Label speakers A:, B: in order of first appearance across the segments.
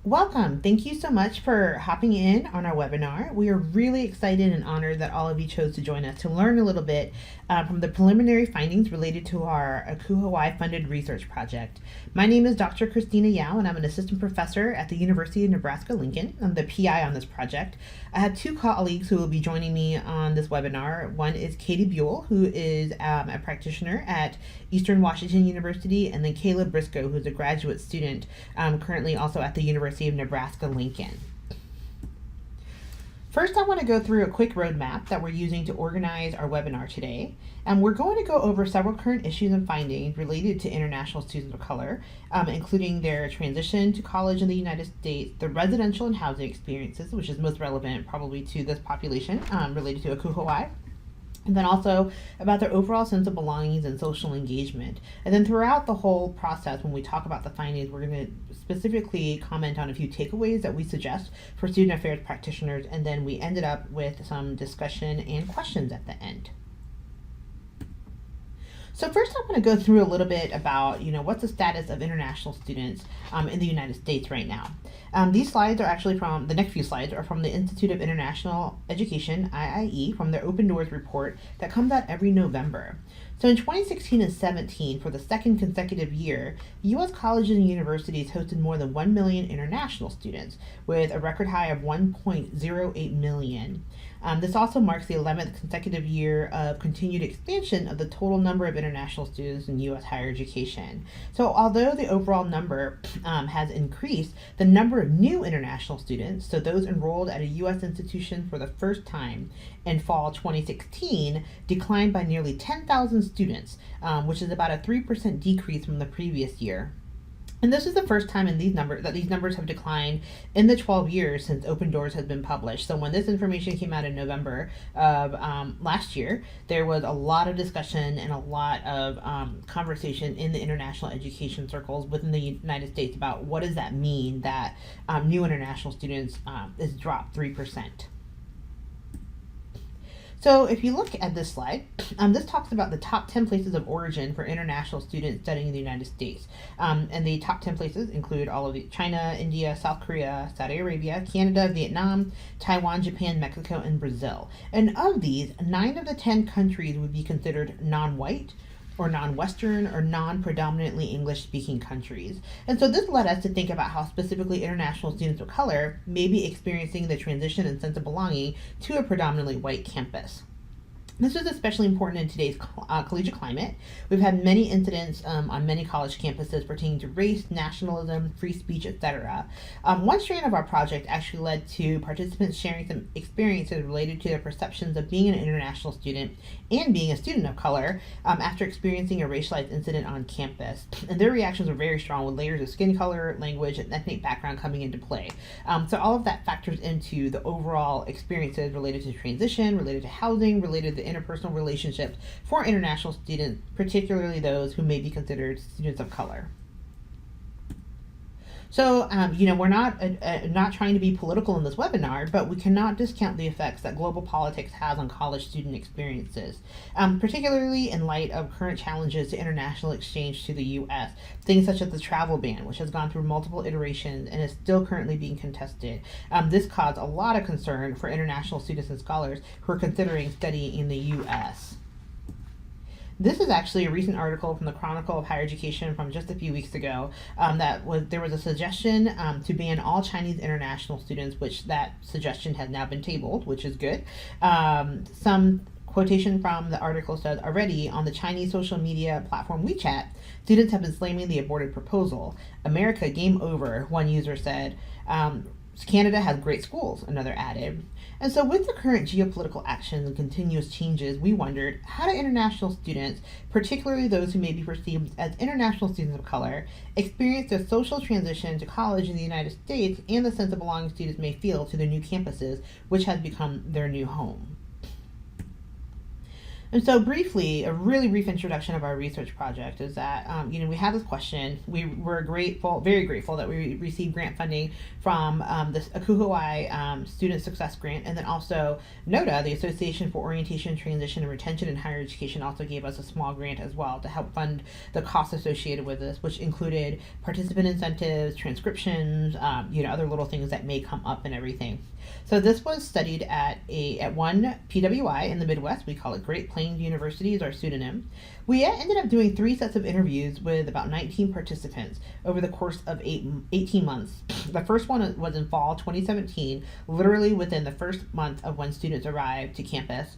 A: Welcome. Thank you so much for hopping in on our webinar. We are really excited and honored that all of you chose to join us to learn a little bit from the preliminary findings related to our Aku Hawaii funded research project. My name is Dr. Christina Yao, and I'm an assistant professor at the University of Nebraska-Lincoln. I'm the PI on this project. I have two colleagues who will be joining me on this webinar. One is Katie Buell, who is a practitioner at Eastern Washington University, and then Caleb Briscoe, who's a graduate student currently also at the University of Nebraska-Lincoln. First, I want to go through a quick roadmap that we're using to organize our webinar today. And we're going to go over several current issues and findings related to international students of color, including their transition to college in the United States, the residential and housing experiences, which is most relevant probably to this population related to Aku Hawaii. And then also about their overall sense of belongings and social engagement. And then throughout the whole process, when we talk about the findings, we're going to specifically comment on a few takeaways that we suggest for student affairs practitioners, and then we ended up with some discussion and questions at the end. So first I'm going to go through a little bit about, what's the status of international students in the United States right now. These slides are actually the next few slides are from the Institute of International Education, IIE, from their Open Doors report that comes out every November. So in 2016 and 17, for the second consecutive year, U.S. colleges and universities hosted more than 1 million international students, with a record high of 1.08 million. This also marks the 11th consecutive year of continued expansion of the total number of international students in U.S. higher education. So although the overall number has increased, the number of new international students, so those enrolled at a U.S. institution for the first time in fall 2016, declined by nearly 10,000 students, which is about a 3% decrease from the previous year. And this is the first time these numbers have declined in the 12 years since Open Doors has been published. So when this information came out in November of last year, there was a lot of discussion and a lot of conversation in the international education circles within the United States about what does that mean that new international students is dropped 3%. So if you look at this slide, this talks about the top 10 places of origin for international students studying in the United States. And the top 10 places include all of China, India, South Korea, Saudi Arabia, Canada, Vietnam, Taiwan, Japan, Mexico, and Brazil. And of these, 9 of the 10 countries would be considered non-white, or non-Western, or non-predominantly English-speaking countries. And so this led us to think about how specifically international students of color may be experiencing the transition and sense of belonging to a predominantly white campus. This is especially important in today's collegiate climate. We've had many incidents on many college campuses pertaining to race, nationalism, free speech, etc. One strand of our project actually led to participants sharing some experiences related to their perceptions of being an international student and being a student of color after experiencing a racialized incident on campus. And their reactions were very strong, with layers of skin color, language, and ethnic background coming into play. So all of that factors into the overall experiences related to transition, related to housing, related to interpersonal relationships for international students, particularly those who may be considered students of color. So, we're not trying to be political in this webinar, but we cannot discount the effects that global politics has on college student experiences, particularly in light of current challenges to international exchange to the U.S. Things such as the travel ban, which has gone through multiple iterations and is still currently being contested. This caused a lot of concern for international students and scholars who are considering studying in the U.S. This is actually a recent article from the Chronicle of Higher Education from just a few weeks ago. There was a suggestion to ban all Chinese international students, which that suggestion has now been tabled, which is good. Some quotation from the article says, already on the Chinese social media platform WeChat, students have been slamming the aborted proposal. America, game over, one user said. Canada has great schools, another added. And so with the current geopolitical actions and continuous changes, we wondered, how do international students, particularly those who may be perceived as international students of color, experience their social transition to college in the United States and the sense of belonging students may feel to their new campuses, which has become their new home? And so briefly, a really brief introduction of our research project is that, we had this question. We were grateful, very grateful that we received grant funding from this Akuhawai Student Success Grant, and then also NOTA, the Association for Orientation, Transition, and Retention in Higher Education, also gave us a small grant as well to help fund the costs associated with this, which included participant incentives, transcriptions, other little things that may come up and everything. So this was studied at one PWI in the Midwest. We call it Great Plains University is our pseudonym. We ended up doing 3 sets of interviews with about 19 participants over the course of 18 months. The first one was in fall 2017, literally within the first month of when students arrived to campus.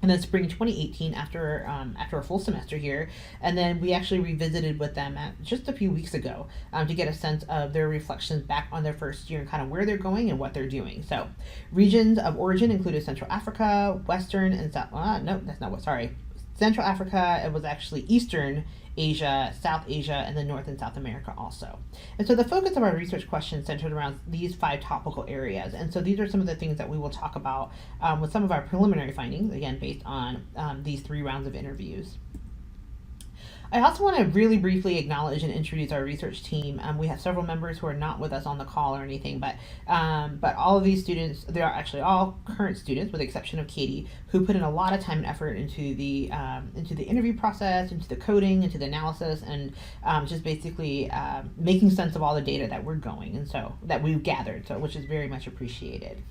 A: And then spring 2018 after a full semester here, and then we actually revisited with them just a few weeks ago to get a sense of their reflections back on their first year and kind of where they're going and what they're doing. So regions of origin included Central Africa, Western and South, no, that's not what, sorry. Central Africa, it was actually Eastern Asia, South Asia, and then North and South America also. And so the focus of our research questions centered around these 5 topical areas. And so these are some of the things that we will talk about with some of our preliminary findings, again, based on these 3 rounds of interviews. I also want to really briefly acknowledge and introduce our research team. We have several members who are not with us on the call or anything, but all of these students, they are actually all current students, with the exception of Katie, who put in a lot of time and effort into the interview process, into the coding, into the analysis, and just basically making sense of all the data that we're going and so that we've gathered, so which is very much appreciated.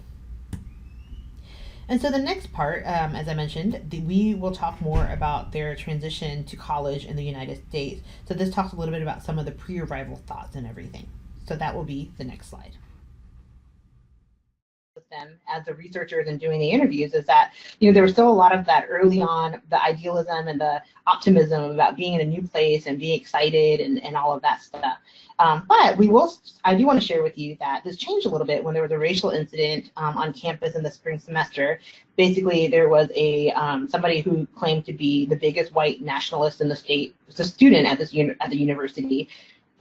A: And so the next part, as I mentioned, we will talk more about their transition to college in the United States. So this talks a little bit about some of the pre-arrival thoughts and everything. So that will be the next slide. With them as the researchers and doing the interviews is that, there was still a lot of that early on, the idealism and the optimism about being in a new place and being excited and all of that stuff. But I do want to share with you that this changed a little bit when there was a racial incident on campus in the spring semester. Basically, there was somebody who claimed to be the biggest white nationalist in the state. It was a student at the university.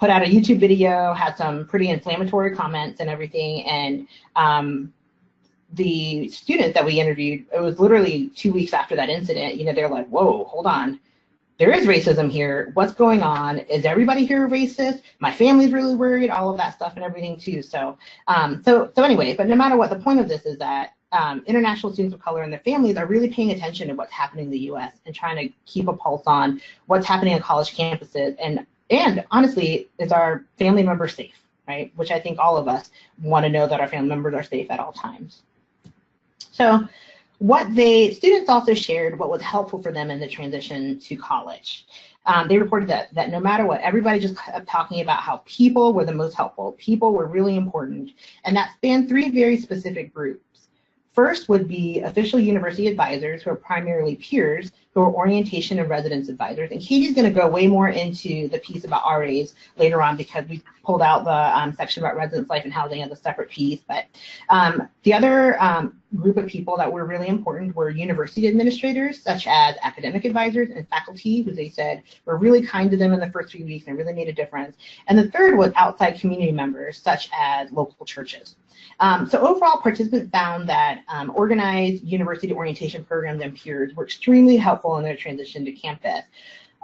A: Put out a YouTube video, had some pretty inflammatory comments and everything, and the students that we interviewed, it was literally 2 weeks after that incident, they're like, whoa, hold on. There is racism here. What's going on? Is everybody here racist? My family's really worried, all of that stuff and everything too. So anyway, but no matter what, the point of this is that international students of color and their families are really paying attention to what's happening in the US and trying to keep a pulse on what's happening on college campuses. And honestly, is our family members safe, right? Which I think all of us want to know that our family members are safe at all times. So students also shared what was helpful for them in the transition to college. They reported that no matter what, everybody just kept talking about how people were the most helpful. People were really important. And that spanned 3 very specific groups. First would be official university advisors, who are primarily peers, who are orientation and residence advisors. And Katie's going to go way more into the piece about RAs later on, because we pulled out the section about residence life and housing as a separate piece. But the other group of people that were really important were university administrators, such as academic advisors and faculty, who they said were really kind to them in the first few weeks and really made a difference. And the third was outside community members, such as local churches. So overall, participants found that organized university orientation programs and peers were extremely helpful in their transition to campus.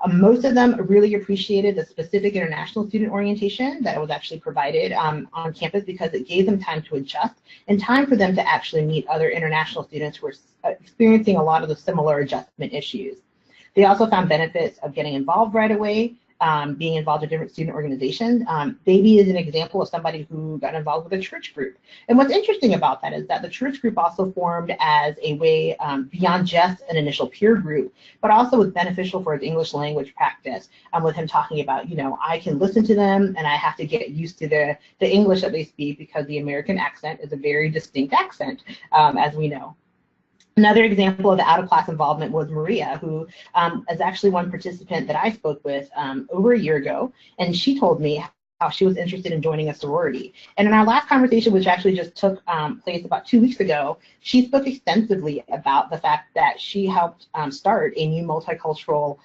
A: Most of them really appreciated the specific international student orientation that was actually provided on campus, because it gave them time to adjust and time for them to actually meet other international students who were experiencing a lot of the similar adjustment issues. They also found benefits of getting involved right away, being involved in different student organizations. Baby is an example of somebody who got involved with a church group. And what's interesting about that is that the church group also formed as a way beyond just an initial peer group, but also was beneficial for his English language practice, with him talking about, I can listen to them and I have to get used to the English that they speak, because the American accent is a very distinct accent, as we know. Another example of the out-of-class involvement was Maria, who is actually one participant that I spoke with over a year ago, and she told me how she was interested in joining a sorority. And in our last conversation, which actually just took place about 2 weeks ago, she spoke extensively about the fact that she helped start a new multicultural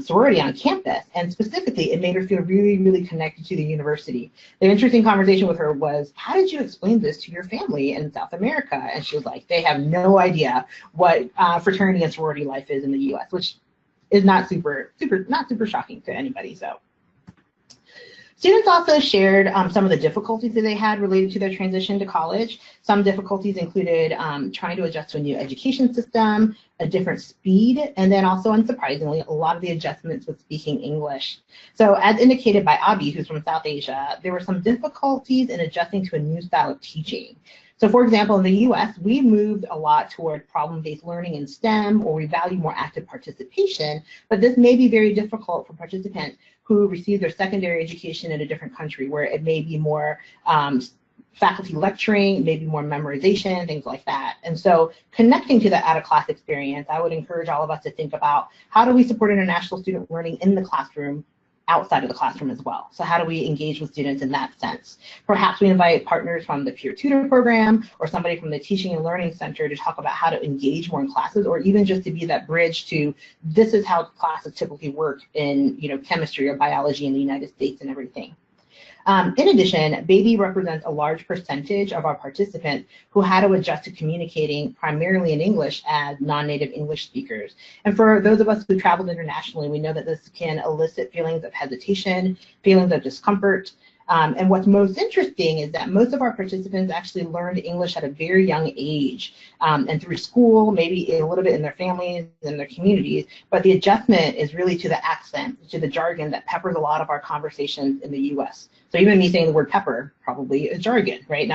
A: sorority on campus. And specifically, it made her feel really, really connected to the university. The interesting conversation with her was, how did you explain this to your family in South America? And she was like, they have no idea what fraternity and sorority life is in the US, which is not super shocking to anybody. So students also shared some of the difficulties that they had related to their transition to college. Some difficulties included trying to adjust to a new education system, a different speed, and then also, unsurprisingly, a lot of the adjustments with speaking English. So as indicated by Abi, who's from South Asia, there were some difficulties in adjusting to a new style of teaching. So for example, in the US, we moved a lot toward problem-based learning in STEM, or we value more active participation, but this may be very difficult for participants who receive their secondary education in a different country, where it may be more faculty lecturing, maybe more memorization, things like that. And so connecting to the out-of-class experience, I would encourage all of us to think about, how do we support international student learning in the classroom, outside of the classroom as well? So how do we engage with students in that sense? Perhaps we invite partners from the peer tutor program or somebody from the teaching and learning center to talk about how to engage more in classes, or even just to be that bridge to, this is how classes typically work in chemistry or biology in the United States and everything. In addition, Baby represents a large percentage of our participants who had to adjust to communicating primarily in English as non-native English speakers. And for those of us who traveled internationally, we know that this can elicit feelings of hesitation, feelings of discomfort. And what's most interesting is that most of our participants actually learned English at a very young age, and through school, maybe a little bit in their families and their communities, but the adjustment is really to the accent, to the jargon that peppers a lot of our conversations in the US. So even me saying the word pepper probably is jargon, right?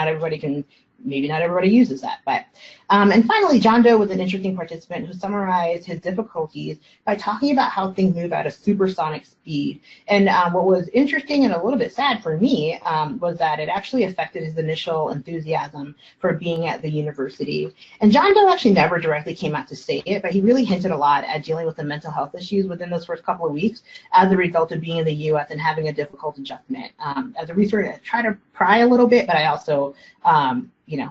A: Maybe not everybody uses that, but. And finally, John Doe was an interesting participant who summarized his difficulties by talking about how things move at a supersonic speed. And what was interesting and a little bit sad for me was that it actually affected his initial enthusiasm for being at the university. And John Doe actually never directly came out to say it, but he really hinted a lot at dealing with the mental health issues within those first couple of weeks as a result of being in the US and having a difficult adjustment. As a researcher, I try to pry a little bit, but I also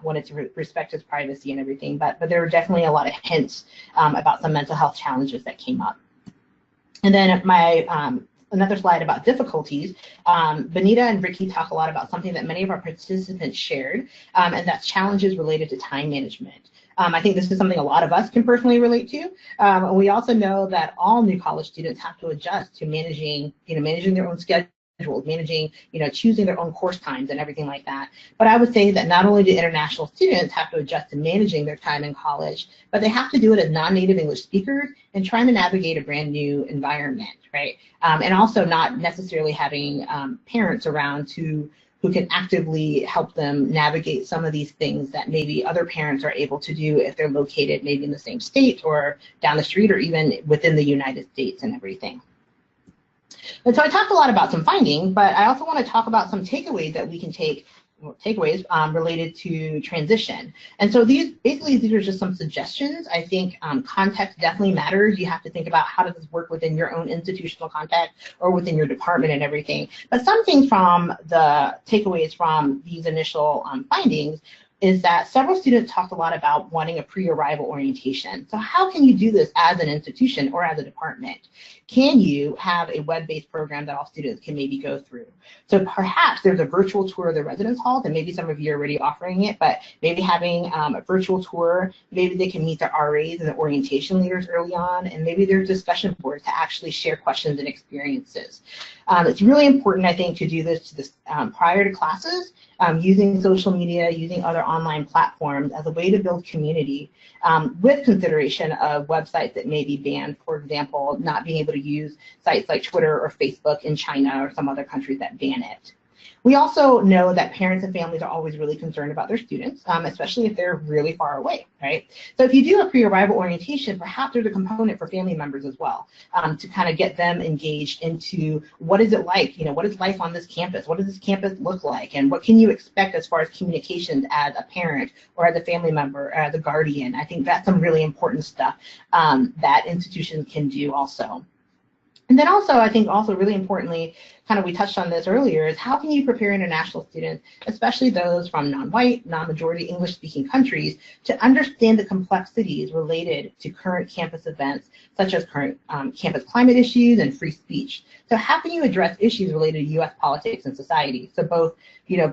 A: wanted to respect his privacy and everything, but there were definitely a lot of hints about some mental health challenges that came up. And then another slide about difficulties, Benita and Ricky talk a lot about something that many of our participants shared, and that's challenges related to time management. I think this is something a lot of us can personally relate to. We also know that all new college students have to adjust to managing their own schedule, managing, choosing their own course times and everything like that. But I would say that not only do international students have to adjust to managing their time in college, but they have to do it as non-native English speakers and trying to navigate a brand new environment, right? And also not necessarily having parents around who can actively help them navigate some of these things that maybe other parents are able to do if they're located maybe in the same state or down the street or even within the United States and everything. And so I talked a lot about some findings, but I also want to talk about some takeaways that we can take, related to transition. And so these are just some suggestions. I think context definitely matters. You have to think about, how does this work within your own institutional context or within your department and everything. But some things from the takeaways from these initial findings is that several students talked a lot about wanting a pre-arrival orientation. So how can you do this as an institution or as a department? Can you have a web-based program that all students can maybe go through? So perhaps there's a virtual tour of the residence halls, and maybe some of you are already offering it, but maybe having a virtual tour, maybe they can meet the RAs and the orientation leaders early on, and maybe there's discussion boards to actually share questions and experiences. It's really important, I think, to do this prior to classes, using social media, using other online platforms as a way to build community, with consideration of websites that may be banned, for example, not being able to use sites like Twitter or Facebook in China or some other countries that ban it. We also know that parents and families are always really concerned about their students, especially if they're really far away, right? So if you do a pre-arrival orientation, perhaps there's a component for family members as well, to kind of get them engaged into what is it like, what is life on this campus? What does this campus look like? And what can you expect as far as communications as a parent or as a family member or as a guardian? I think that's some really important stuff that institutions can do also. And then also, I think also really importantly, kind of we touched on this earlier, is how can you prepare international students, especially those from non-white, non-majority English-speaking countries, to understand the complexities related to current campus events, such as current campus climate issues and free speech. So how can you address issues related to U.S. politics and society? So both,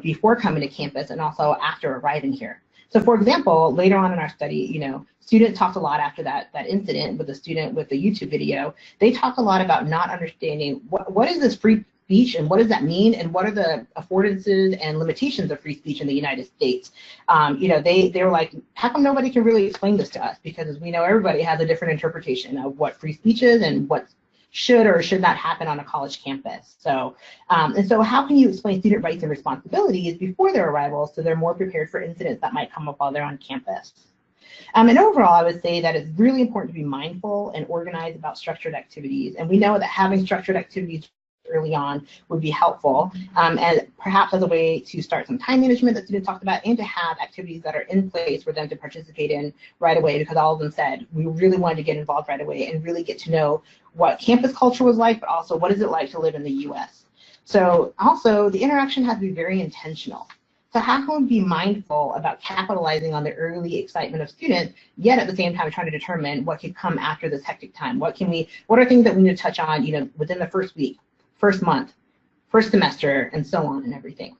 A: before coming to campus and also after arriving here. So for example, later on in our study, students talked a lot after that incident with the student with the YouTube video. They talked a lot about not understanding what is this free speech and what does that mean and what are the affordances and limitations of free speech in the United States. They were like, how come nobody can really explain this to us? Because as we know, everybody has a different interpretation of what free speech is and what should or should not happen on a college campus. So, and so how can you explain student rights and responsibilities before their arrival so they're more prepared for incidents that might come up while they're on campus? And overall, I would say that it's really important to be mindful and organized about structured activities. And we know that having structured activities early on would be helpful, and perhaps as a way to start some time management that students talked about, and to have activities that are in place for them to participate in right away, because all of them said we really wanted to get involved right away and really get to know what campus culture was like, but also what is it like to live in the US. So also the interaction has to be very intentional. So how can we be mindful about capitalizing on the early excitement of students, yet at the same time trying to determine what could come after this hectic time? What are things that we need to touch on, within the first week, first month, first semester, and so on and everything.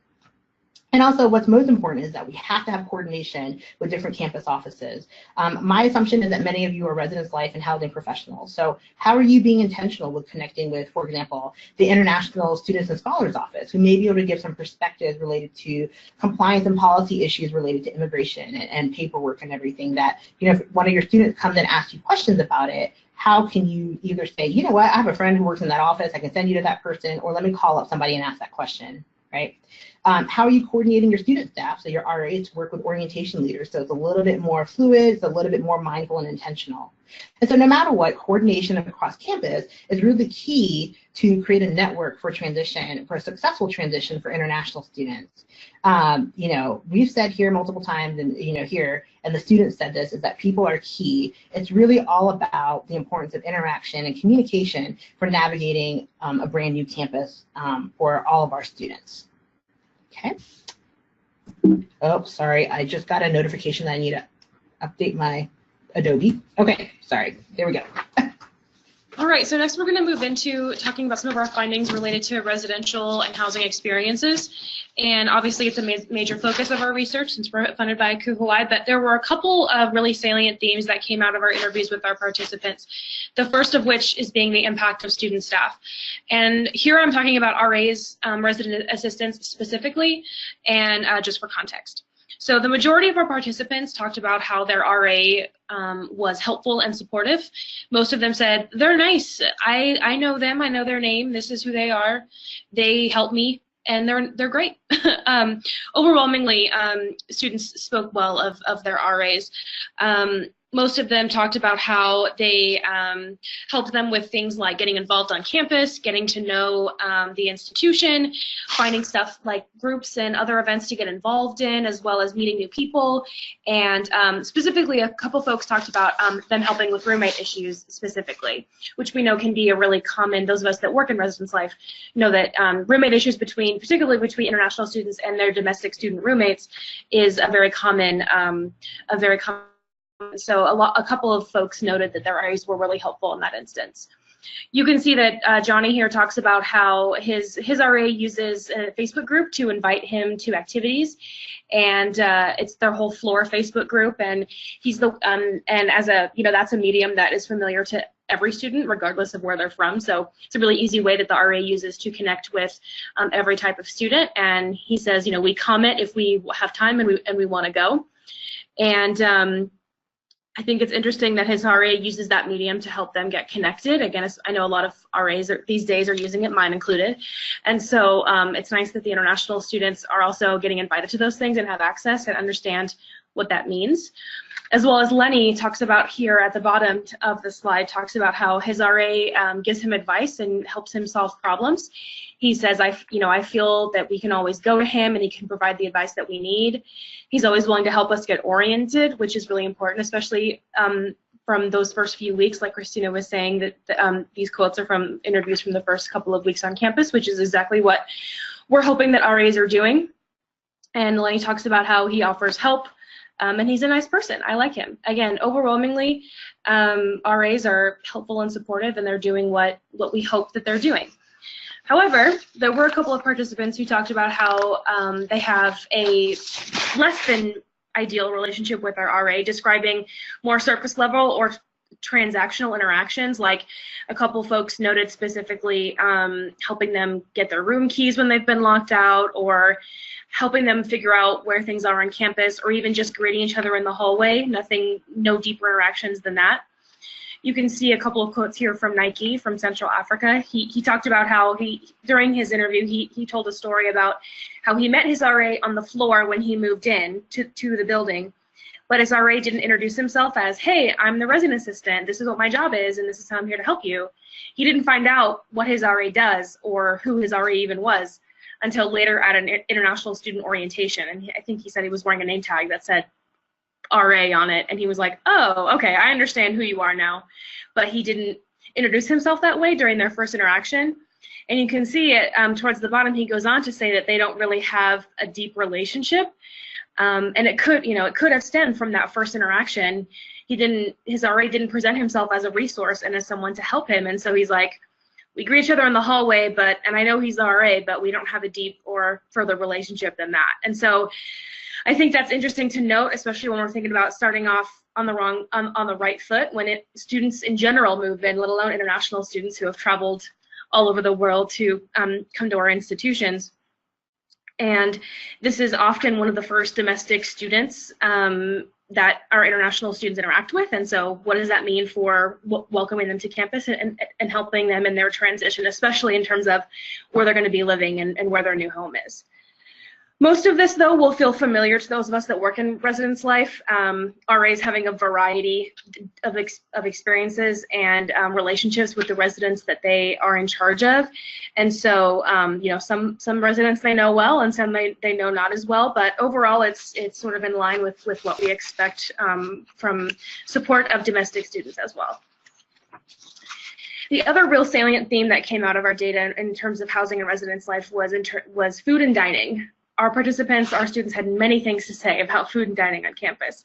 A: And also what's most important is that we have to have coordination with different campus offices. My assumption is that many of you are residence life and housing professionals. So how are you being intentional with connecting with, for example, the International Students and Scholars Office, who may be able to give some perspectives related to compliance and policy issues related to immigration and paperwork and everything that, if one of your students comes and asks you questions about it, how can you either say, you know what, I have a friend who works in that office, I can send you to that person, or let me call up somebody and ask that question, right? How are you coordinating your student staff, so your RAs, to work with orientation leaders, so it's a little bit more fluid, it's a little bit more mindful and intentional. And so no matter what, coordination across campus is really key to create a network for transition, for a successful transition for international students. We've said here multiple times, and here, and the students said this, is that people are key. It's really all about the importance of interaction and communication for navigating a brand new campus for all of our students. Okay. Oh, sorry, I just got a notification that I need to update my Adobe. Okay, sorry, there we go.
B: All right, so next we're going to move into talking about some of our findings related to residential and housing experiences. And obviously it's a major focus of our research since we're funded by Hawaii, but there were a couple of really salient themes that came out of our interviews with our participants. The first of which is being the impact of student staff. And here I'm talking about RAs, resident assistants specifically, and just for context. So the majority of our participants talked about how their RA was helpful and supportive. Most of them said, they're nice, I know them, I know their name, this is who they are, they help me, and they're great. Overwhelmingly, students spoke well of their RAs. Most of them talked about how they helped them with things like getting involved on campus, getting to know the institution, finding stuff like groups and other events to get involved in, as well as meeting new people. And specifically, a couple folks talked about them helping with roommate issues specifically, which we know can be a really common, those of us that work in residence life know that roommate issues particularly between international students and their domestic student roommates is a very common, so a couple of folks noted that their RAs were really helpful in that instance. You can see that Johnny here talks about how his RA uses a Facebook group to invite him to activities, and it's their whole floor Facebook group, and he's and as a that's a medium that is familiar to every student regardless of where they're from, so it's a really easy way that the RA uses to connect with every type of student. And he says, we comment if we have time and we want to go, and I think it's interesting that his RA uses that medium to help them get connected. Again, I know a lot of RAs these days are using it, mine included. And so it's nice that the international students are also getting invited to those things and have access and understand what that means. As well as Lenny talks about here at the bottom of the slide, talks about how his RA gives him advice and helps him solve problems. He says, I feel that we can always go to him and he can provide the advice that we need. He's always willing to help us get oriented, which is really important, especially from those first few weeks, like Christina was saying, that these quotes are from interviews from the first couple of weeks on campus, which is exactly what we're hoping that RAs are doing. And Lenny talks about how he offers help, and he's a nice person. I like him. Again, overwhelmingly, RAs are helpful and supportive, and they're doing what we hope that they're doing. However, there were a couple of participants who talked about how they have a less than ideal relationship with our RA, describing more surface level or transactional interactions. Like a couple folks noted specifically helping them get their room keys when they've been locked out, or helping them figure out where things are on campus, or even just greeting each other in the hallway. No deeper interactions than that. You can see a couple of quotes here from Nike from Central Africa. He talked about how during his interview, he told a story about how he met his RA on the floor when he moved in to the building, but his RA didn't introduce himself as, hey, I'm the resident assistant, this is what my job is, and this is how I'm here to help you. He didn't find out what his RA does or who his RA even was until later at an international student orientation. And I think he said he was wearing a name tag that said RA on it, and he was like, oh, okay, I understand who you are now. But he didn't introduce himself that way during their first interaction. And you can see it towards the bottom, he goes on to say that they don't really have a deep relationship. And it could have stemmed from that first interaction. His RA didn't present himself as a resource and as someone to help him. And so he's like, we greet each other in the hallway, and I know he's the RA, but we don't have a deep or further relationship than that. And so I think that's interesting to note, especially when we're thinking about starting off on the right foot when students in general move in, let alone international students who have traveled all over the world to come to our institutions. And this is often one of the first domestic students that our international students interact with. And so what does that mean for welcoming them to campus and helping them in their transition, especially in terms of where they're going to be living and where their new home is. Most of this, though, will feel familiar to those of us that work in residence life. RAs having a variety of experiences and relationships with the residents that they are in charge of. And so, some residents they know well and some they know not as well. But overall, it's sort of in line with what we expect from support of domestic students as well. The other real salient theme that came out of our data in terms of housing and residence life was food and dining. Our participants, our students, had many things to say about food and dining on campus.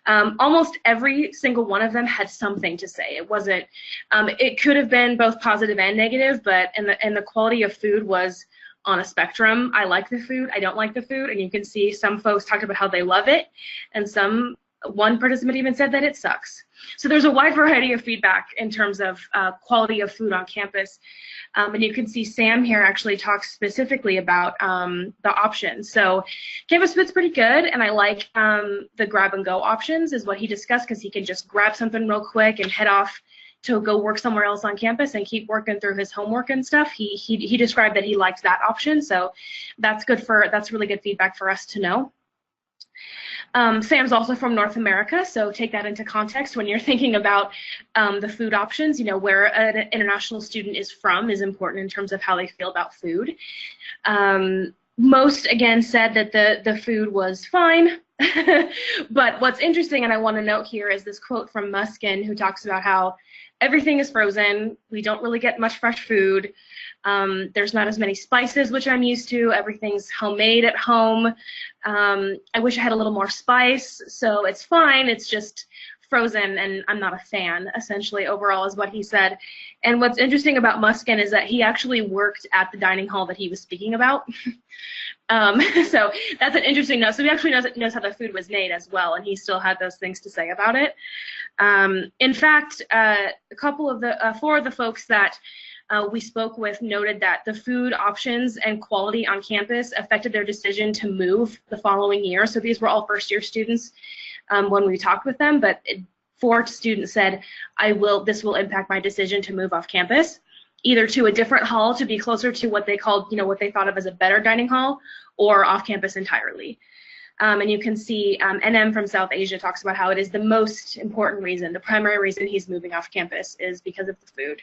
B: Almost every single one of them had something to say. It could have been both positive and negative, but and the quality of food was on a spectrum. I like the food, I don't like the food, and you can see some folks talked about how they love it, and one participant even said that it sucks. So there's a wide variety of feedback in terms of quality of food on campus. And you can see Sam here actually talks specifically about the options. So campus food's pretty good, and I like the grab and go options is what he discussed, because he can just grab something real quick and head off to go work somewhere else on campus and keep working through his homework and stuff. He described that he liked that option, so that's really good feedback for us to know. Sam's also from North America, so take that into context when you're thinking about the food options. Where an international student is from is important in terms of how they feel about food. Most, again, said that the food was fine, but what's interesting, and I want to note here, is this quote from Muskin, who talks about how everything is frozen, we don't really get much fresh food, there's not as many spices, which I'm used to, everything's homemade at home, I wish I had a little more spice, so it's fine, it's just frozen and I'm not a fan, essentially, overall, is what he said. And what's interesting about Muskin is that he actually worked at the dining hall that he was speaking about. So that's an interesting note. So he actually knows how the food was made as well, and he still had those things to say about it. In fact, four of the folks that we spoke with noted that the food options and quality on campus affected their decision to move the following year. So these were all first-year students when we talked with them, but 4 students said, this will impact my decision to move off campus, either to a different hall to be closer to what they called, what they thought of as a better dining hall, or off campus entirely. And you can see NM from South Asia talks about how it is the most important reason, the primary reason he's moving off campus is because of the food.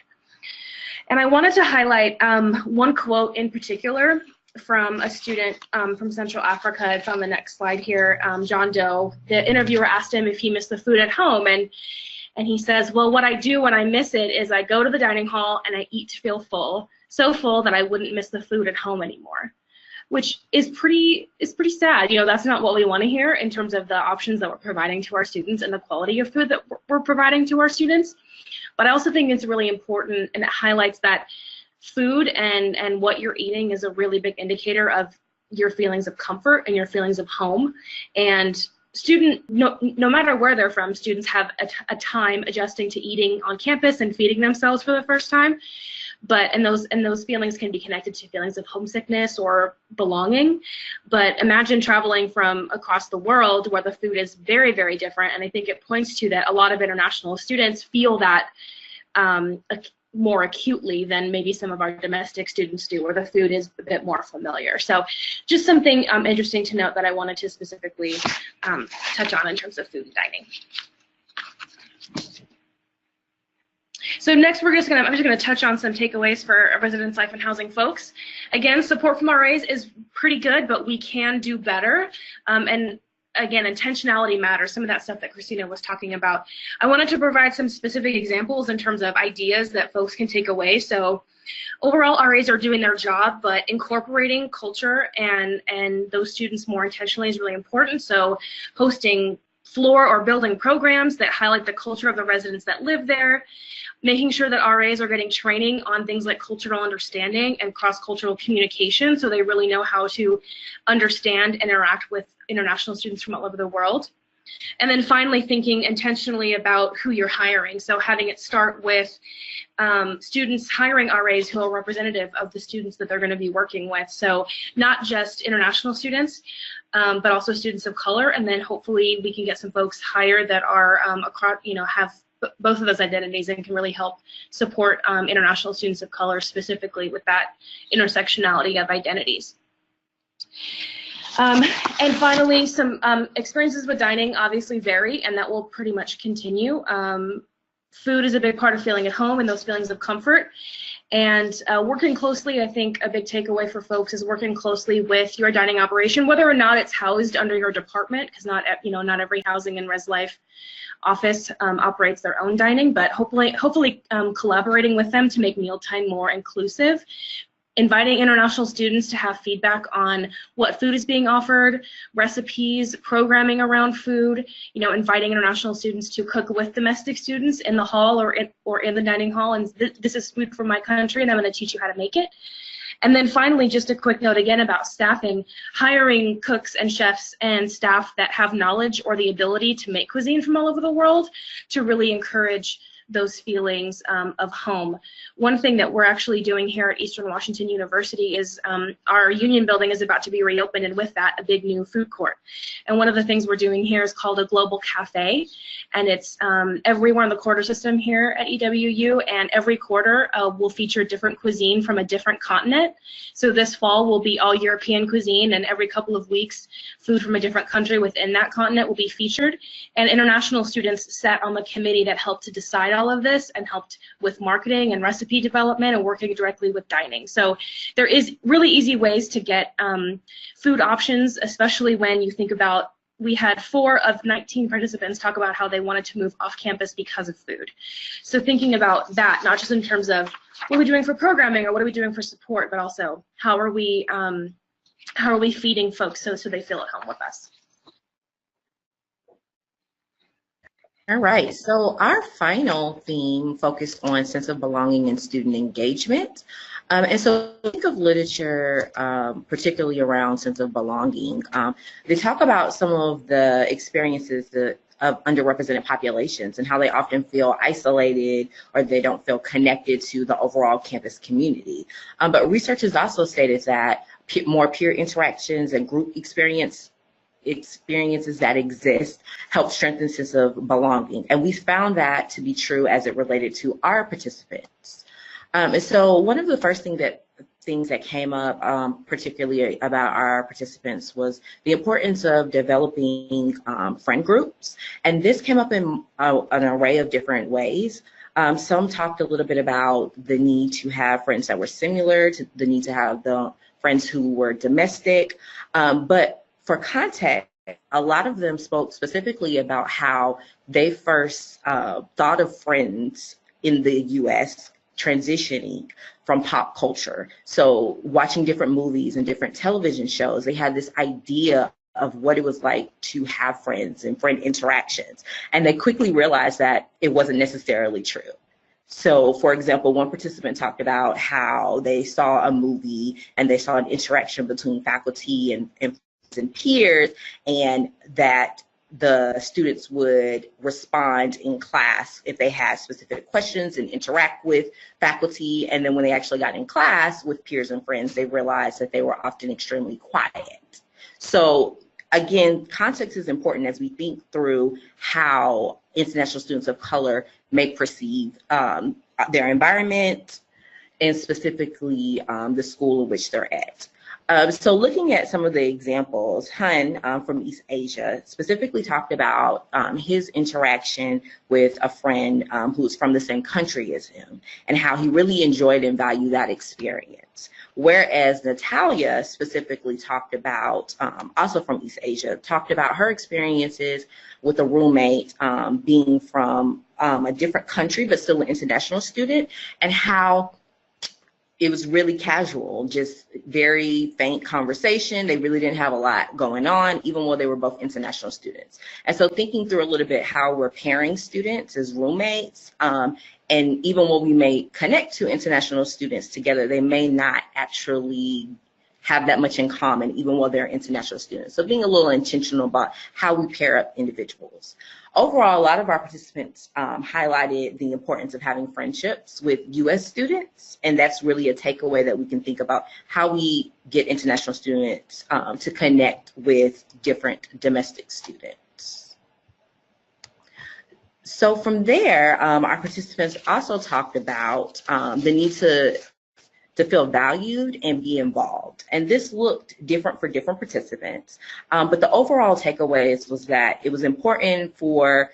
B: And I wanted to highlight one quote in particular from a student from Central Africa. It's on the next slide here, John Doe. The interviewer asked him if he missed the food at home, and And he says, well, what I do when I miss it is I go to the dining hall and I eat to feel full, so full that I wouldn't miss the food at home anymore, which is pretty sad. You know, that's not what we want to hear in terms of the options that we're providing to our students and the quality of food that we're providing to our students. But I also think it's really important, and it highlights that food and what you're eating is a really big indicator of your feelings of comfort and your feelings of home. And no matter where they're from, students have a time adjusting to eating on campus and feeding themselves for the first time. And those feelings can be connected to feelings of homesickness or belonging. But imagine traveling from across the world where the food is very, very different. And I think it points to that a lot of international students feel that more acutely than maybe some of our domestic students do, where the food is a bit more familiar. So just something interesting to note that I wanted to specifically touch on in terms of food and dining. So next I'm just gonna touch on some takeaways for residence life and housing folks. Again, support from RAs is pretty good, but we can do better. And again, intentionality matters, some of that stuff that Christina was talking about. I wanted to provide some specific examples in terms of ideas that folks can take away. So overall, RAs are doing their job, but incorporating culture and those students more intentionally is really important. So hosting floor or building programs that highlight the culture of the residents that live there, making sure that RAs are getting training on things like cultural understanding and cross-cultural communication, so they really know how to understand and interact with international students from all over the world. And then finally, thinking intentionally about who you're hiring. So having it start with students hiring RAs who are representative of the students that they're going to be working with. So not just international students, but also students of color. And then hopefully we can get some folks hired that are across, have both of those identities and can really help support international students of color, specifically with that intersectionality of identities. And finally, some experiences with dining obviously vary, and that will pretty much continue. Food is a big part of feeling at home and those feelings of comfort. And working closely, I think a big takeaway for folks is working closely with your dining operation, whether or not it's housed under your department, because not every housing and res life office operates their own dining, but hopefully collaborating with them to make mealtime more inclusive. Inviting international students to have feedback on what food is being offered, recipes, programming around food, inviting international students to cook with domestic students in the hall or in the dining hall, and this is food from my country and I'm going to teach you how to make it. And then finally, just a quick note again about staffing, hiring cooks and chefs and staff that have knowledge or the ability to make cuisine from all over the world to really encourage those feelings of home. One thing that we're actually doing here at Eastern Washington University is our union building is about to be reopened, and with that, a big new food court. And one of the things we're doing here is called a global cafe, and it's everywhere in the quarter system here at EWU, and every quarter will feature different cuisine from a different continent. So this fall will be all European cuisine, and every couple of weeks, food from a different country within that continent will be featured. And international students sat on the committee that helped to decide all of this and helped with marketing and recipe development and working directly with dining. So there is really easy ways to get food options, especially when you think about, we had 4 of 19 participants talk about how they wanted to move off campus because of food. So thinking about that, not just in terms of what are we doing for programming or what are we doing for support, but also how are we feeding folks so they feel at home with us.
C: All right, so our final theme focused on sense of belonging and student engagement. And so think of literature, particularly around sense of belonging. They talk about some of the experiences of underrepresented populations and how they often feel isolated or they don't feel connected to the overall campus community. But research has also stated that more peer interactions and group experiences that exist help strengthen sense of belonging. And we found that to be true as it related to our participants. And so one of the first things that came up, particularly about our participants, was the importance of developing friend groups. And this came up in an array of different ways. Some talked a little bit about the need to have friends that were similar, to the need to have the friends who were domestic, but for context, a lot of them spoke specifically about how they first thought of Friends in the US transitioning from pop culture. So watching different movies and different television shows, they had this idea of what it was like to have friends and friend interactions. And they quickly realized that it wasn't necessarily true. So, for example, one participant talked about how they saw a movie and they saw an interaction between faculty and peers, and that the students would respond in class if they had specific questions and interact with faculty. And then when they actually got in class with peers and friends, they realized that they were often extremely quiet. So again, context is important as we think through how international students of color may perceive their environment and specifically the school in which they're at. So looking at some of the examples, Hun from East Asia specifically talked about his interaction with a friend who's from the same country as him and how he really enjoyed and valued that experience. Whereas Natalia specifically talked about, also from East Asia, talked about her experiences with a roommate being from a different country but still an international student, and how it was really casual, just very faint conversation. They really didn't have a lot going on, even while they were both international students. And so thinking through a little bit how we're pairing students as roommates, and even when we may connect to international students together, they may not actually have that much in common, even while they're international students. So being a little intentional about how we pair up individuals. Overall, a lot of our participants highlighted the importance of having friendships with U.S. students, and that's really a takeaway that we can think about how we get international students to connect with different domestic students. So from there, our participants also talked about the need to feel valued and be involved. And this looked different for different participants. But the overall takeaways was that it was important for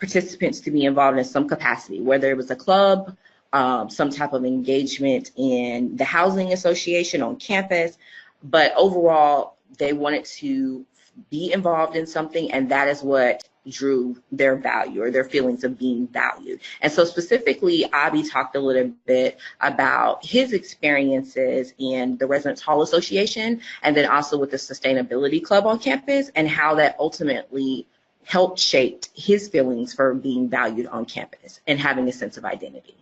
C: participants to be involved in some capacity, whether it was a club, some type of engagement in the housing association on campus. But overall, they wanted to be involved in something, and that is what drew their value or their feelings of being valued. And so specifically, Abi talked a little bit about his experiences in the Residence Hall Association and then also with the Sustainability Club on campus, and how that ultimately helped shape his feelings for being valued on campus and having a sense of identity.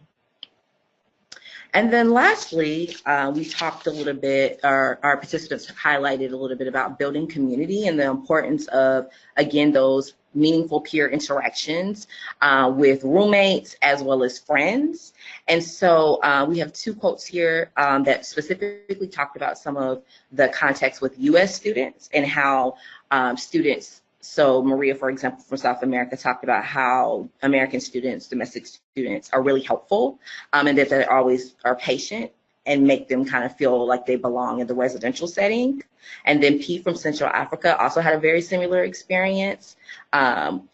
C: And then lastly, we talked a little bit, our participants highlighted a little bit about building community and the importance of, again, those meaningful peer interactions with roommates as well as friends. And so we have two quotes here that specifically talked about some of the context with US students and how students, so Maria, for example, from South America, talked about how American students, domestic students, are really helpful and that they always are patient and make them kind of feel like they belong in the residential setting. And then P from Central Africa also had a very similar experience,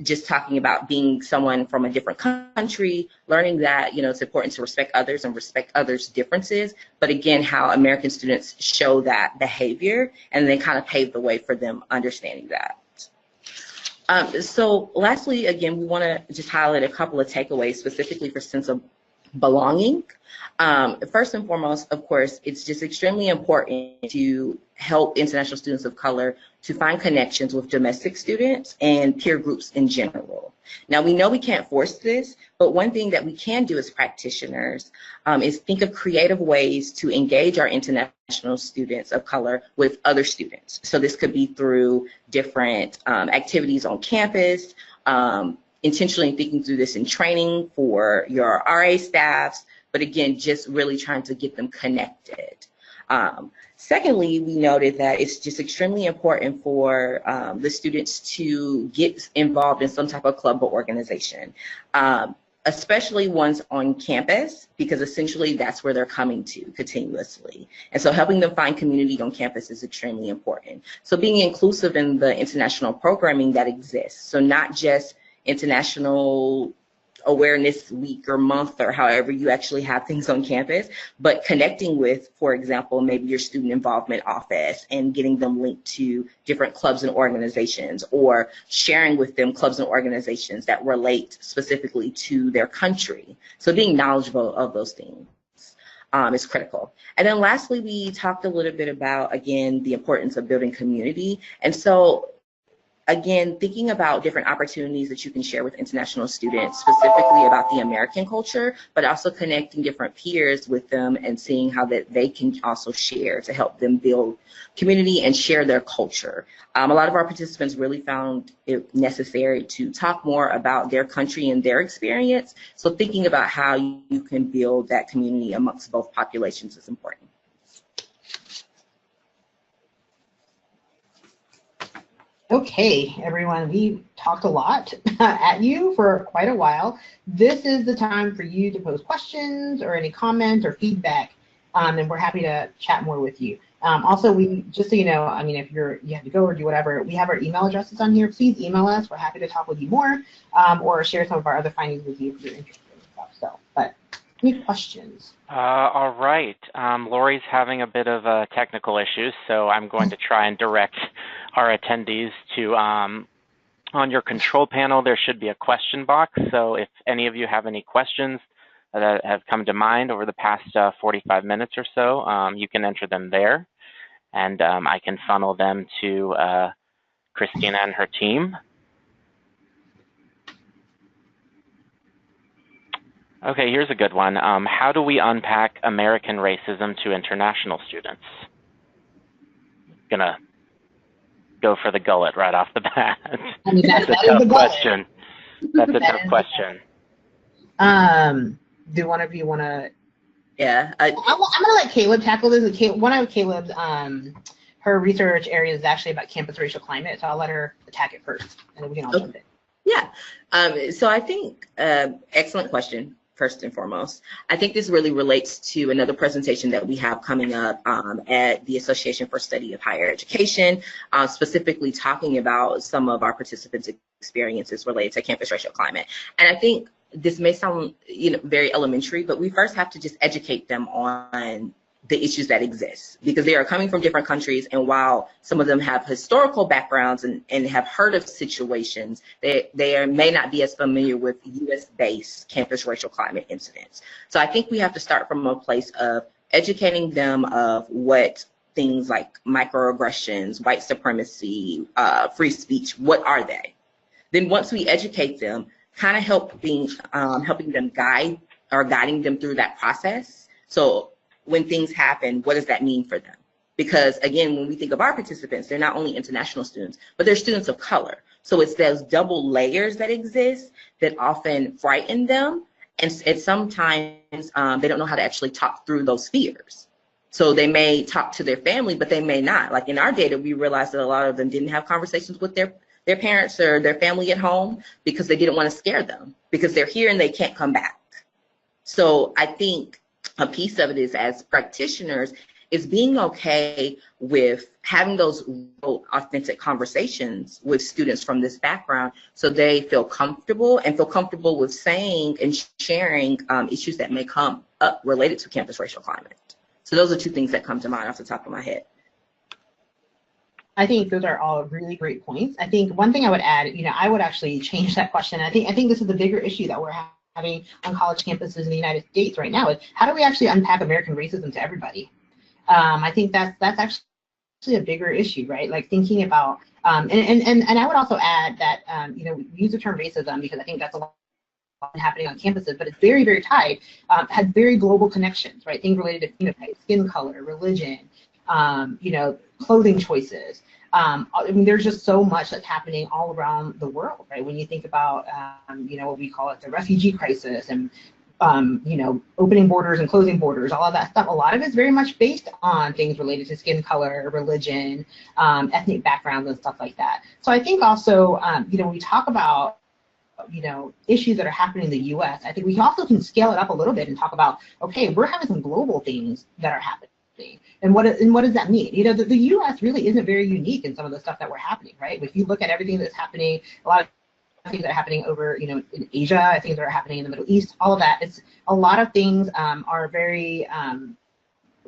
C: just talking about being someone from a different country, learning that, you know, it's important to respect others and respect others' differences. But again, how American students show that behavior and then kind of pave the way for them understanding that. So lastly, again, we want to just highlight a couple of takeaways specifically for sense of belonging. First and foremost, of course, it's just extremely important to help international students of color to find connections with domestic students and peer groups in general. Now, we know we can't force this, but one thing that we can do as practitioners is think of creative ways to engage our international students of color with other students. So this could be through different activities on campus, intentionally thinking through this in training for your RA staffs, but again, just really trying to get them connected. Secondly, we noted that it's just extremely important for the students to get involved in some type of club or organization, especially ones on campus, because essentially that's where they're coming to continuously. And so helping them find community on campus is extremely important. So being inclusive in the international programming that exists, so not just international awareness week or month or however you actually have things on campus, but connecting with, for example, maybe your student involvement office and getting them linked to different clubs and organizations, or sharing with them clubs and organizations that relate specifically to their country. So being knowledgeable of those things is critical. And then lastly, we talked a little bit about, again, the importance of building community. And so again, thinking about different opportunities that you can share with international students, specifically about the American culture, but also connecting different peers with them and seeing how that they can also share to help them build community and share their culture. A lot of our participants really found it necessary to talk more about their country and their experience. So thinking about how you can build that community amongst both populations is important.
A: Okay, everyone, we talked a lot at you for quite a while. This is the time for you to pose questions or any comments or feedback, and we're happy to chat more with you. Also, just so you know, I mean, if you have to go or do whatever, we have our email addresses on here. Please email us. We're happy to talk with you more, or share some of our other findings with you if you're interested in stuff. So, but any questions?
D: All right. Lori's having a bit of technical issues, so I'm going to try and direct our attendees to, on your control panel, there should be a question box. So if any of you have any questions that have come to mind over the past 45 minutes or so, you can enter them there, and I can funnel them to Christina and her team. Okay, here's a good one. How do we unpack American racism to international students? Gonna go for the gullet right off the bat.
A: I mean,
D: that's a tough question. That's a tough question.
A: Do one of you want to?
C: Yeah.
A: I'm gonna let Caleb tackle this. One of Caleb's, her research area is actually about campus racial climate, so I'll let her attack it first, and then we can all jump in.
C: Yeah. So I think excellent question. First and foremost, I think this really relates to another presentation that we have coming up at the Association for Study of Higher Education, specifically talking about some of our participants' experiences related to campus racial climate. And I think this may sound, very elementary, but we first have to just educate them on the issues that exist, because they are coming from different countries, and while some of them have historical backgrounds and have heard of situations, they may not be as familiar with US-based campus racial climate incidents. So I think we have to start from a place of educating them of what things like microaggressions, white supremacy, free speech, what are they? Then once we educate them, kind of helping them guiding them through that process. So when things happen, what does that mean for them? Because again, when we think of our participants, they're not only international students, but they're students of color. So it's those double layers that exist that often frighten them. And sometimes they don't know how to actually talk through those fears. So they may talk to their family, but they may not. Like in our data, we realized that a lot of them didn't have conversations with their parents or their family at home because they didn't want to scare them, because they're here and they can't come back. So I think a piece of it is, as practitioners, is being okay with having those real, authentic conversations with students from this background, so they feel comfortable with saying and sharing issues that may come up related to campus racial climate. So those are two things that come to mind off the top of my head.
A: I think those are all really great points. I think one thing I would add, I would actually change that question. I think this is the bigger issue that we're having on college campuses in the United States right now, is how do we actually unpack American racism to everybody? I think that's actually a bigger issue, right? Like thinking about, and I would also add that, we use the term racism because I think that's a lot happening on campuses, but it's very, very tied, has very global connections, right? Things related to phenotype, skin color, religion, clothing choices. There's just so much that's happening all around the world, right? When you think about, what we call it, the refugee crisis, and, opening borders and closing borders, all of that stuff, a lot of it's very much based on things related to skin color, religion, ethnic backgrounds, and stuff like that. So I think also, when we talk about, issues that are happening in the U.S., I think we also can scale it up a little bit and talk about, okay, we're having some global things that are happening. And what does that mean? The U.S. really isn't very unique in some of the stuff that we're happening, right? If you look at everything that's happening, a lot of things that are happening over, in Asia, I think that are happening in the Middle East, all of that. It's a lot of things are very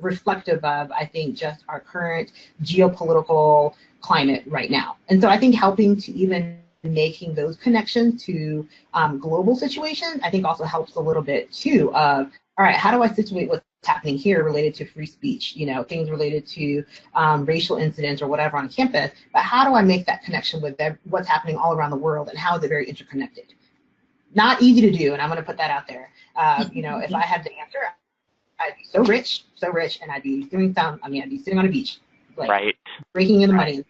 A: reflective of, I think, just our current geopolitical climate right now. And so I think helping to even making those connections to global situations, I think also helps a little bit too of, all right, how do I situate what's happening here related to free speech, things related to racial incidents or whatever on campus, but how do I make that connection with what's happening all around the world and how is it very interconnected? Not easy to do, and I'm going to put that out there. If I had the answer, I'd be so rich, and I'd be doing I'd be sitting on a beach, like
D: Right.
A: raking in the money.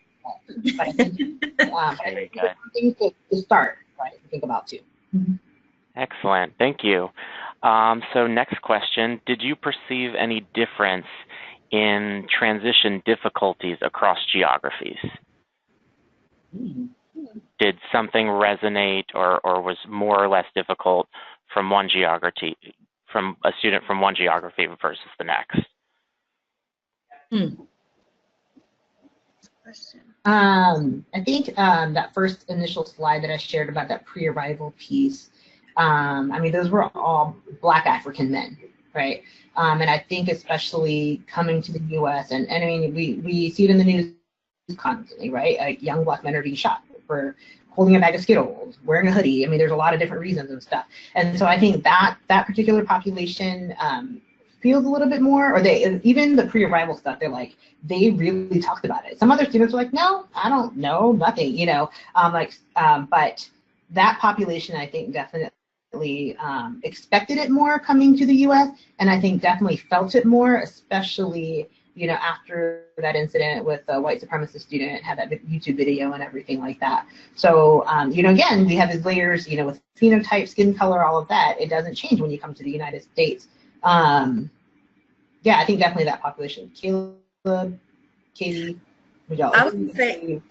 A: But I think
D: Very good.
A: things to start, right, to think about too.
D: Excellent. Thank you. So next question, did you perceive any difference in transition difficulties across geographies? Did something resonate or was more or less difficult from one geography, from a student from one geography versus the next?
A: I think that first initial slide that I shared about that pre-arrival piece, those were all Black African men, right? And I think especially coming to the U.S. and we see it in the news constantly, right? Like young Black men are being shot for holding a bag of Skittles, wearing a hoodie. There's a lot of different reasons and stuff. And so I think that particular population feels a little bit more, or even the pre-arrival stuff, they really talked about it. Some other students were like, no, I don't know, nothing, but that population, I think, definitely expected it more coming to the U.S., and I think definitely felt it more, especially, after that incident with the white supremacist student, had that YouTube video and everything like that. So, again, we have these layers, with phenotype, skin color, all of that. It doesn't change when you come to the United States. I think definitely that population. Caleb, Katie,
C: I would say,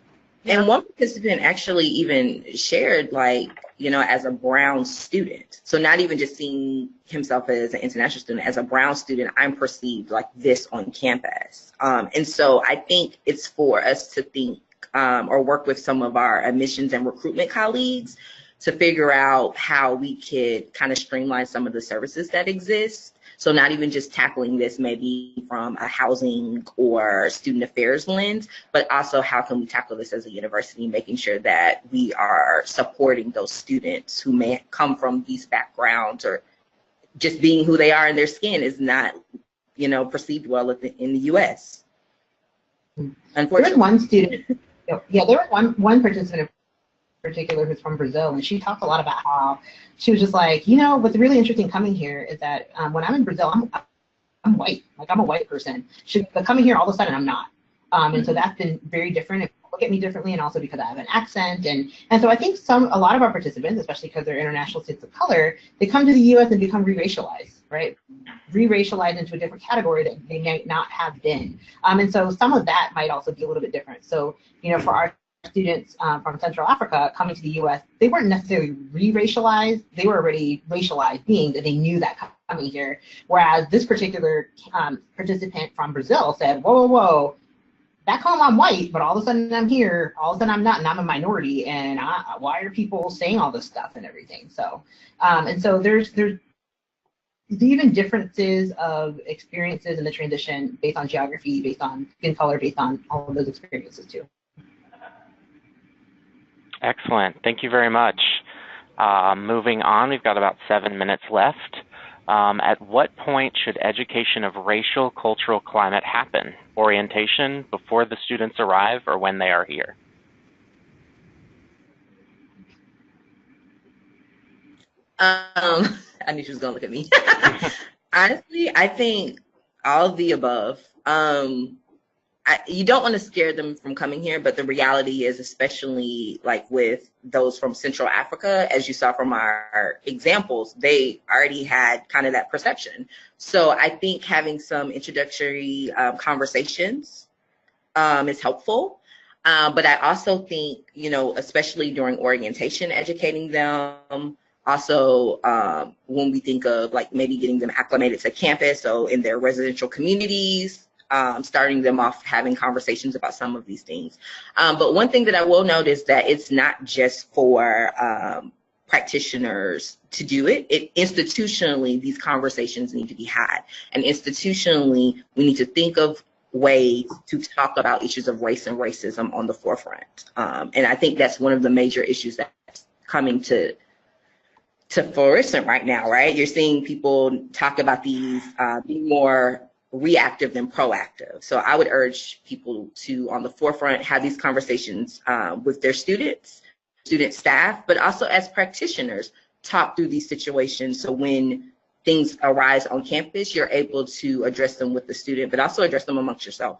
C: and one participant actually even shared, as a brown student. So not even just seeing himself as an international student, as a brown student, I'm perceived like this on campus. And so I think it's for us to think or work with some of our admissions and recruitment colleagues to figure out how we could kind of streamline some of the services that exist. So not even just tackling this maybe from a housing or student affairs lens, but also how can we tackle this as a university, making sure that we are supporting those students who may come from these backgrounds, or just being who they are in their skin is not, perceived well in the U.S. Unfortunately.
A: There was one student, there was one participant particular who's from Brazil, and she talked a lot about how she was just like, what's really interesting coming here is that when I'm in Brazil, I'm white, I'm a white person. But coming here all of a sudden I'm not, and so that's been very different. People look at me differently, and also because I have an accent, and so I think a lot of our participants, especially because they're international students of color, they come to the U.S. and become re-racialized, right? Re-racialized into a different category that they might not have been, and so some of that might also be a little bit different. So for our students from Central Africa coming to the U.S., they weren't necessarily re-racialized. They were already racialized beings, and they knew that coming here. Whereas this particular participant from Brazil said, whoa, back home I'm white, but all of a sudden I'm here, all of a sudden I'm not, and I'm a minority, and why are people saying all this stuff and everything? So, and so there's even differences of experiences in the transition based on geography, based on skin color, based on all of those experiences too.
D: Excellent. Thank you very much. Moving on, we've got about 7 minutes left. At what point should education of racial cultural climate happen? Orientation before the students arrive or when they are here?
C: I knew she was going to look at me. Honestly, I think all of the above. You don't want to scare them from coming here, but the reality is, especially with those from Central Africa, as you saw from our examples, they already had kind of that perception. So I think having some introductory conversations is helpful. But I also think, especially during orientation, educating them. Also, when we think of maybe getting them acclimated to campus, so in their residential communities, starting them off having conversations about some of these things. But one thing that I will note is that it's not just for practitioners to do it. Institutionally, these conversations need to be had. And institutionally, we need to think of ways to talk about issues of race and racism on the forefront. And I think that's one of the major issues that's coming to fruition right now, right? You're seeing people talk about these being more reactive than proactive. So I would urge people to, on the forefront, have these conversations with their students, student staff, but also as practitioners, talk through these situations. So when things arise on campus, you're able to address them with the student, but also address them amongst yourself.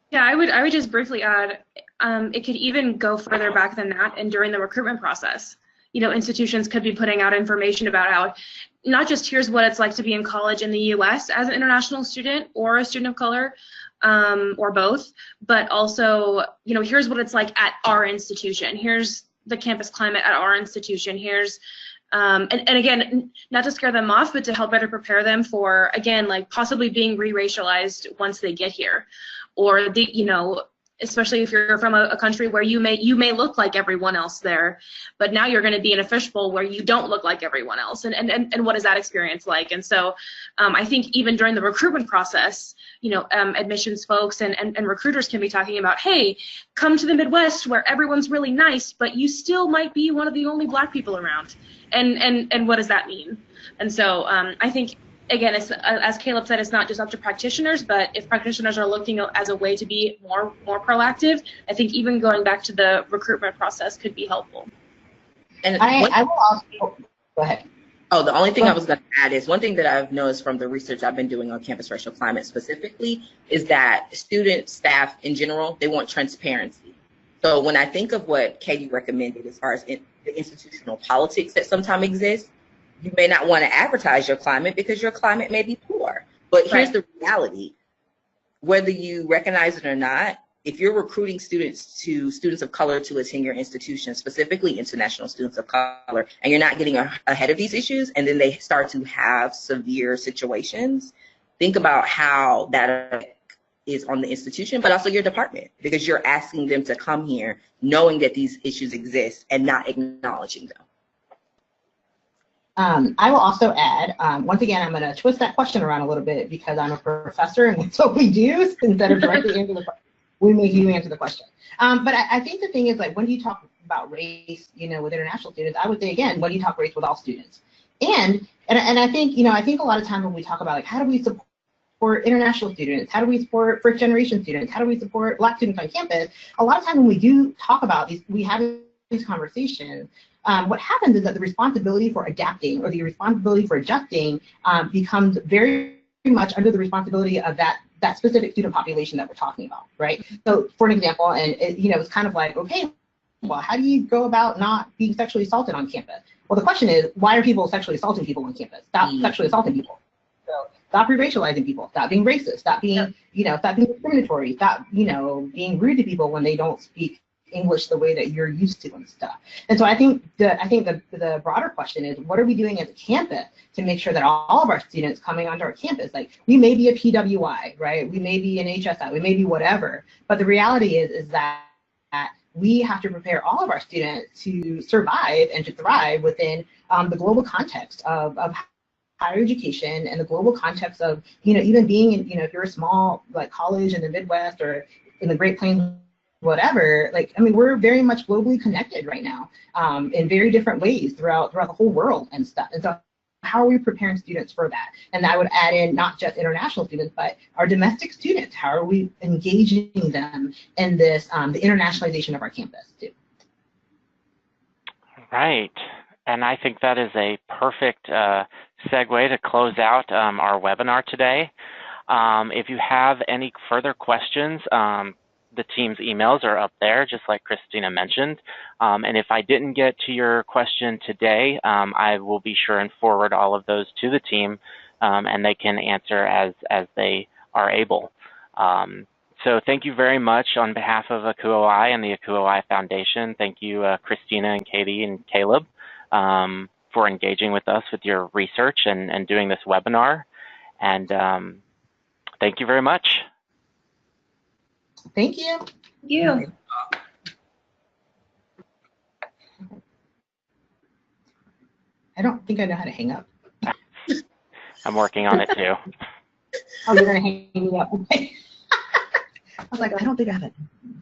B: Yeah, I would just briefly add, it could even go further back than that, and during the recruitment process. Institutions could be putting out information about how, not just here's what it's like to be in college in the US as an international student or a student of color, or both, but also, here's what it's like at our institution. Here's the campus climate at our institution. Here's, and again, not to scare them off, but to help better prepare them for, again, like possibly being re-racialized once they get here. Or especially if you're from a country where you may look like everyone else there, but now you're going to be in a fishbowl where you don't look like everyone else, and what is that experience like? And so I think even during the recruitment process, admissions folks and recruiters can be talking about, hey, come to the Midwest where everyone's really nice, but you still might be one of the only Black people around, and what does that mean? And so I think, again, it's, as Caleb said, it's not just up to practitioners, but if practitioners are looking as a way to be more proactive, I think even going back to the recruitment process could be helpful.
C: And
A: I will also, go ahead.
C: Oh, the only thing I was going to add is one thing that I've noticed from the research I've been doing on campus racial climate specifically is that students, staff in general, they want transparency. So when I think of what Katie recommended as far as the institutional politics that sometimes exist, you may not want to advertise your climate because your climate may be poor. But here's the reality. Whether you recognize it or not, if you're recruiting students of color to attend your institution, specifically international students of color, and you're not getting ahead of these issues, and then they start to have severe situations, think about how that is on the institution, but also your department, because you're asking them to come here knowing that these issues exist and not acknowledging them.
A: I will also add, once again, I'm going to twist that question around a little bit because I'm a professor and that's what we do. Instead of directly answering the question, we make you answer the question. But I think the thing is, like, when you talk about race, with international students, I would say, again, when you talk race with all students. And I think, I think a lot of times when we talk about, like, how do we support international students? How do we support first generation students? How do we support Black students on campus? A lot of times when we do talk about these, we have these conversations, what happens is that the responsibility for adapting or the responsibility for adjusting becomes very much under the responsibility of that specific student population that we're talking about, right? So for an example, and it's kind of like, okay, well, how do you go about not being sexually assaulted on campus? Well, the question is, why are people sexually assaulting people on campus? Stop sexually assaulting people. So stop re-racializing people. Stop being racist. Stop being, stop being discriminatory. Stop, being rude to people when they don't speak English the way that you're used to and stuff. And so I think the broader question is, what are we doing as a campus to make sure that all of our students coming onto our campus, like, we may be a PWI, right? We may be an HSI, we may be whatever, but the reality is that we have to prepare all of our students to survive and to thrive within the global context of higher education and the global context of, even being in, if you're a small, like, college in the Midwest or in the Great Plains, whatever, like, I mean, we're very much globally connected right now in very different ways throughout the whole world and stuff. And so how are we preparing students for that? And I would add in not just international students, but our domestic students. How are we engaging them in this, the internationalization of our campus too?
D: Right. And I think that is a perfect segue to close out our webinar today. If you have any further questions, the team's emails are up there, just like Christina mentioned. And if I didn't get to your question today, I will be sure and forward all of those to the team, and they can answer as they are able. So thank you very much on behalf of ACUOI and the ACUOI Foundation. Thank you, Christina and Katie and Caleb, for engaging with us with your research and doing this webinar. And Thank you very much.
A: Thank you.
B: Thank you.
A: I don't think I know how to hang up.
D: I'm working on it too.
A: Oh, you're gonna hang me up. Okay. I was like, I don't think I have it.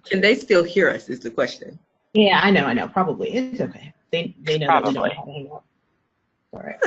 C: Can they still hear us is the question.
A: Yeah, I know. Probably. It's okay. They know that we don't
D: Probably.
A: know how to hang up. All right.